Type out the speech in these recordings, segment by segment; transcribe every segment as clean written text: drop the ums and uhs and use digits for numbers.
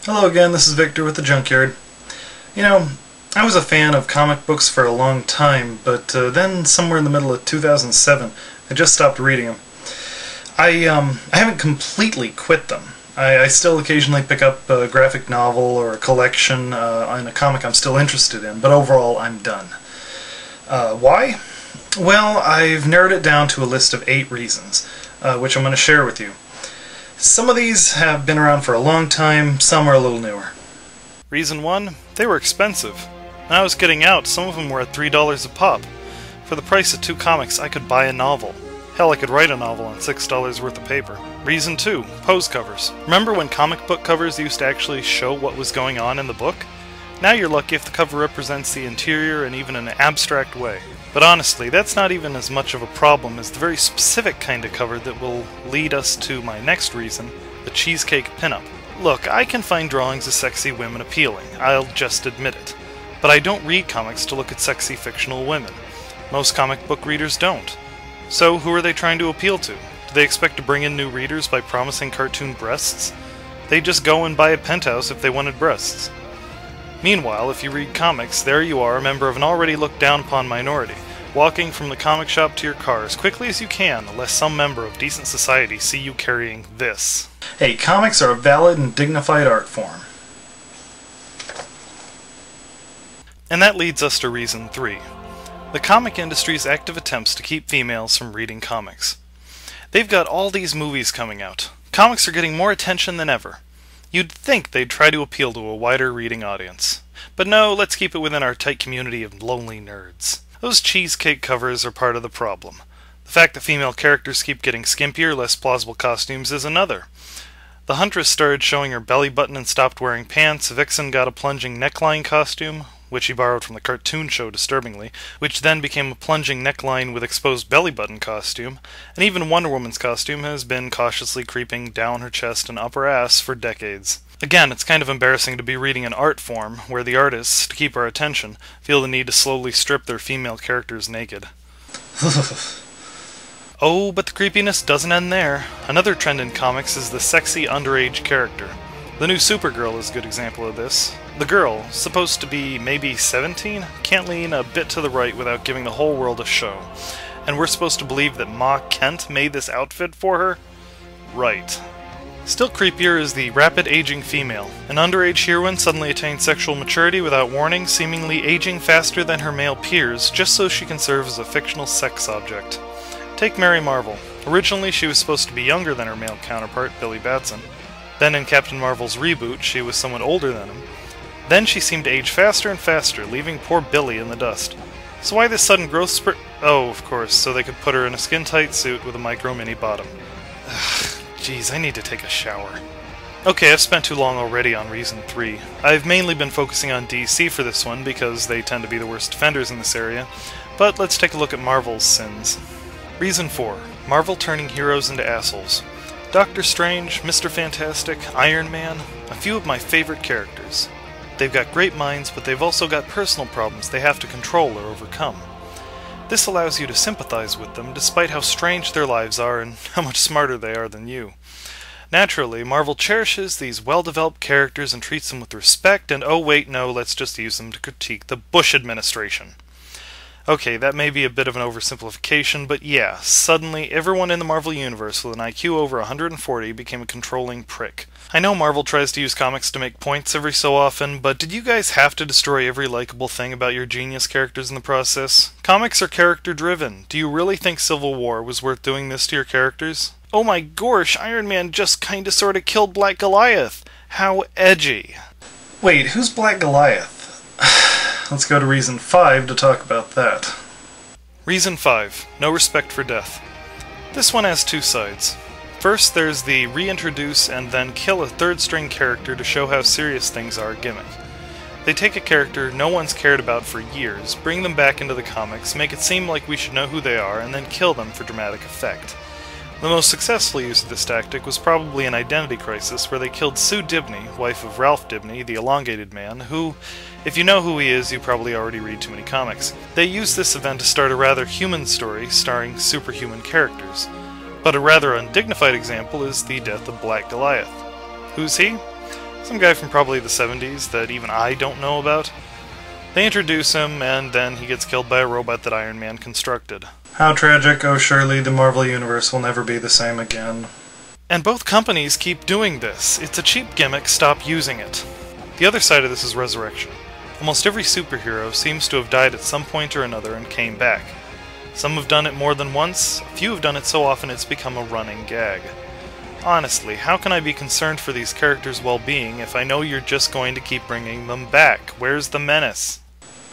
Hello again, this is Victor with the Junkyard. You know, I was a fan of comic books for a long time, but then somewhere in the middle of 2007, I just stopped reading them. I haven't completely quit them. I still occasionally pick up a graphic novel or a collection on a comic I'm still interested in, but overall I'm done. Why? Well, I've narrowed it down to a list of 8 reasons, which I'm going to share with you. Some of these have been around for a long time, some are a little newer. Reason 1, they were expensive. When I was getting out, some of them were at $3 a pop. For the price of 2 comics, I could buy a novel. Hell, I could write a novel on $6 worth of paper. Reason 2, pose covers. Remember when comic book covers used to actually show what was going on in the book? Now you're lucky if the cover represents the interior in even an abstract way. But honestly, that's not even as much of a problem as the very specific kind of cover that will lead us to my next reason, the cheesecake pinup. Look, I can find drawings of sexy women appealing, I'll just admit it. But I don't read comics to look at sexy fictional women. Most comic book readers don't. So who are they trying to appeal to? Do they expect to bring in new readers by promising cartoon breasts? They'd just go and buy a penthouse if they wanted breasts. Meanwhile, if you read comics, there you are, a member of an already looked down upon minority, walking from the comic shop to your car as quickly as you can, lest some member of decent society see you carrying this. Hey, comics are a valid and dignified art form. And that leads us to reason 3. The comic industry's active attempts to keep females from reading comics. They've got all these movies coming out. Comics are getting more attention than ever. You'd think they'd try to appeal to a wider reading audience. But no, let's keep it within our tight community of lonely nerds. Those cheesecake covers are part of the problem. The fact that female characters keep getting skimpier, less plausible costumes is another. The Huntress started showing her belly button and stopped wearing pants, Vixen got a plunging neckline costume, which he borrowed from the cartoon show disturbingly, which then became a plunging neckline with exposed belly button costume, and even Wonder Woman's costume has been cautiously creeping down her chest and upper ass for decades. Again, it's kind of embarrassing to be reading an art form where the artists, to keep our attention, feel the need to slowly strip their female characters naked. Oh, but the creepiness doesn't end there. Another trend in comics is the sexy underage character. The new Supergirl is a good example of this. The girl, supposed to be maybe 17, can't lean a bit to the right without giving the whole world a show. And we're supposed to believe that Ma Kent made this outfit for her? Right. Still creepier is the rapid aging female. An underage heroine suddenly attains sexual maturity without warning, seemingly aging faster than her male peers, just so she can serve as a fictional sex object. Take Mary Marvel. Originally she was supposed to be younger than her male counterpart, Billy Batson. Then in Captain Marvel's reboot, she was somewhat older than him. Then she seemed to age faster and faster, leaving poor Billy in the dust. So why this sudden growth spurt? Oh, of course, so they could put her in a skin-tight suit with a micro-mini bottom. Jeez, I need to take a shower. Okay, I've spent too long already on reason 3. I've mainly been focusing on DC for this one because they tend to be the worst offenders in this area, but let's take a look at Marvel's sins. Reason 4. Marvel turning heroes into assholes. Doctor Strange, Mr. Fantastic, Iron Man, a few of my favorite characters. They've got great minds, but they've also got personal problems they have to control or overcome. This allows you to sympathize with them, despite how strange their lives are and how much smarter they are than you. Naturally, Marvel cherishes these well-developed characters and treats them with respect, and oh wait, no, let's just use them to critique the Bush administration. Okay, that may be a bit of an oversimplification, but yeah, suddenly everyone in the Marvel Universe with an IQ over 140 became a controlling prick. I know Marvel tries to use comics to make points every so often, but did you guys have to destroy every likable thing about your genius characters in the process? Comics are character-driven. Do you really think Civil War was worth doing this to your characters? Oh my gosh, Iron Man just kinda sorta killed Black Goliath. How edgy. Wait, who's Black Goliath? Let's go to reason 5 to talk about that. Reason 5. No respect for death. This one has 2 sides. First, there's the reintroduce and then kill a third-string character to show how serious things are gimmick. They take a character no one's cared about for years, bring them back into the comics, make it seem like we should know who they are, and then kill them for dramatic effect. The most successful use of this tactic was probably in Identity Crisis, where they killed Sue Dibney, wife of Ralph Dibney, the elongated man, who, if you know who he is, you probably already read too many comics. They used this event to start a rather human story starring superhuman characters. But a rather undignified example is the death of Black Goliath. Who's he? Some guy from probably the 70s that even I don't know about. They introduce him, and then he gets killed by a robot that Iron Man constructed. How tragic. Oh, surely the Marvel Universe will never be the same again. And both companies keep doing this. It's a cheap gimmick, stop using it. The other side of this is resurrection. Almost every superhero seems to have died at some point or another and came back. Some have done it more than once, a few have done it so often it's become a running gag. Honestly, how can I be concerned for these characters' well-being if I know you're just going to keep bringing them back? Where's the menace?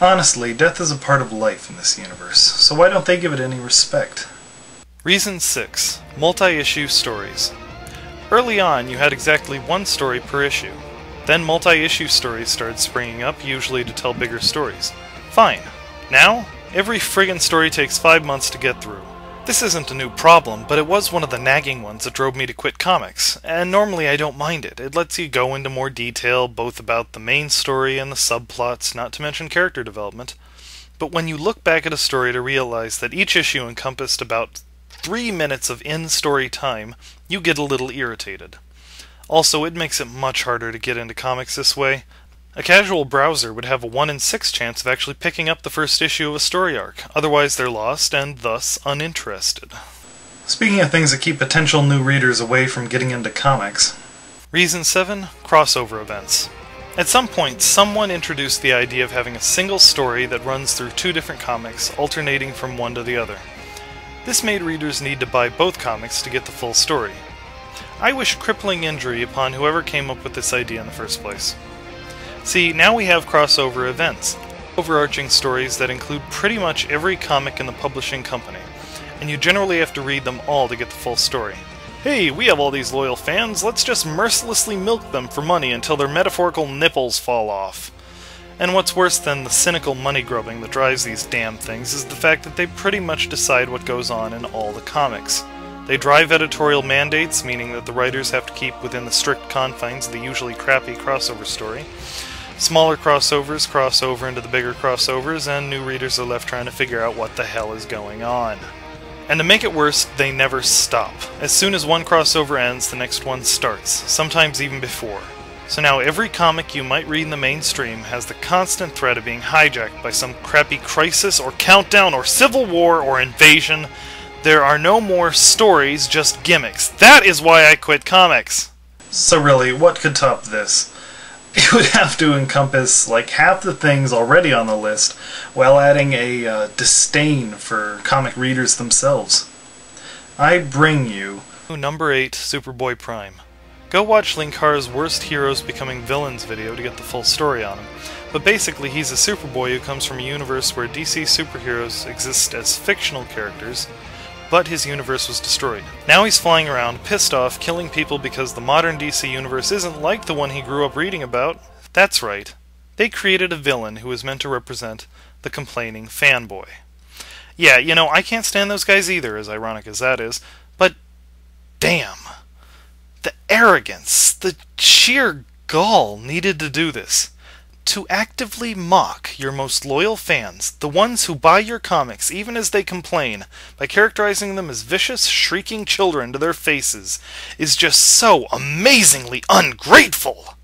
Honestly, death is a part of life in this universe, so why don't they give it any respect? Reason 6. Multi-issue stories. Early on, you had exactly one story per issue. Then multi-issue stories started springing up, usually to tell bigger stories. Fine. Now, every friggin' story takes 5 months to get through. This isn't a new problem, but it was one of the nagging ones that drove me to quit comics, and normally I don't mind it. It lets you go into more detail, both about the main story and the subplots, not to mention character development. But when you look back at a story to realize that each issue encompassed about 3 minutes of in-story time, you get a little irritated. Also, it makes it much harder to get into comics this way. A casual browser would have a 1 in 6 chance of actually picking up the first issue of a story arc, otherwise they're lost and thus uninterested. Speaking of things that keep potential new readers away from getting into comics. Reason 7. Crossover events. At some point, someone introduced the idea of having a single story that runs through 2 different comics, alternating from one to the other. This made readers need to buy both comics to get the full story. I wish a crippling injury upon whoever came up with this idea in the first place. See, now we have crossover events, overarching stories that include pretty much every comic in the publishing company, and you generally have to read them all to get the full story. Hey, we have all these loyal fans, let's just mercilessly milk them for money until their metaphorical nipples fall off. And what's worse than the cynical money grubbing that drives these damn things is the fact that they pretty much decide what goes on in all the comics. They drive editorial mandates, meaning that the writers have to keep within the strict confines of the usually crappy crossover story. Smaller crossovers cross over into the bigger crossovers, and new readers are left trying to figure out what the hell is going on. And to make it worse, they never stop. As soon as one crossover ends, the next one starts, sometimes even before. So now every comic you might read in the mainstream has the constant threat of being hijacked by some crappy crisis or countdown or civil war or invasion. There are no more stories, just gimmicks. That is why I quit comics. So really, what could top this? It would have to encompass like half the things already on the list, while adding a disdain for comic readers themselves. I bring you... Number 8, Superboy Prime. Go watch Linkar's Worst Heroes Becoming Villains video to get the full story on him. But basically he's a Superboy who comes from a universe where DC superheroes exist as fictional characters, but his universe was destroyed. Now he's flying around, pissed off, killing people because the modern DC universe isn't like the one he grew up reading about. That's right. They created a villain who is meant to represent the complaining fanboy. Yeah, you know, I can't stand those guys either, as ironic as that is, but damn. The arrogance, the sheer gall needed to do this. To actively mock your most loyal fans, the ones who buy your comics even as they complain, by characterizing them as vicious, shrieking children to their faces, is just so amazingly ungrateful!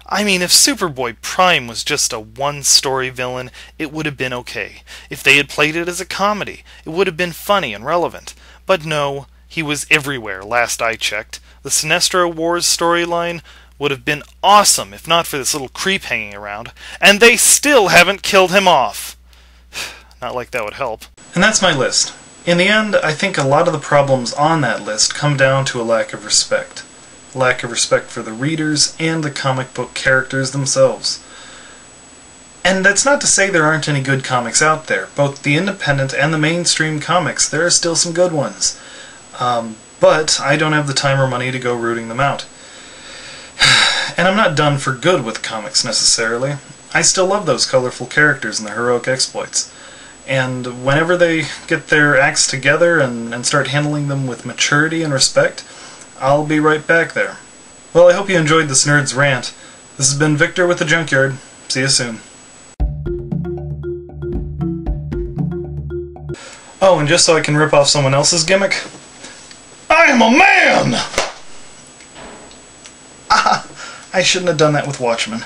I mean, if Superboy Prime was just a one-story villain, it would have been okay. If they had played it as a comedy, it would have been funny and relevant. But no, he was everywhere, last I checked. The Sinestro Wars storyline would have been awesome if not for this little creep hanging around, and they still haven't killed him off. Not like that would help. And that's my list. In the end, I think a lot of the problems on that list come down to a lack of respect. Lack of respect for the readers and the comic book characters themselves. And that's not to say there aren't any good comics out there. Both the independent and the mainstream comics, there are still some good ones. But I don't have the time or money to go rooting them out. And I'm not done for good with comics, necessarily. I still love those colorful characters and their heroic exploits. And whenever they get their acts together and start handling them with maturity and respect, I'll be right back there. Well, I hope you enjoyed this Nerd's Rant. This has been Victor with the Junkyard. See you soon. Oh, and just so I can rip off someone else's gimmick, I am a man! I shouldn't have done that with Watchmen.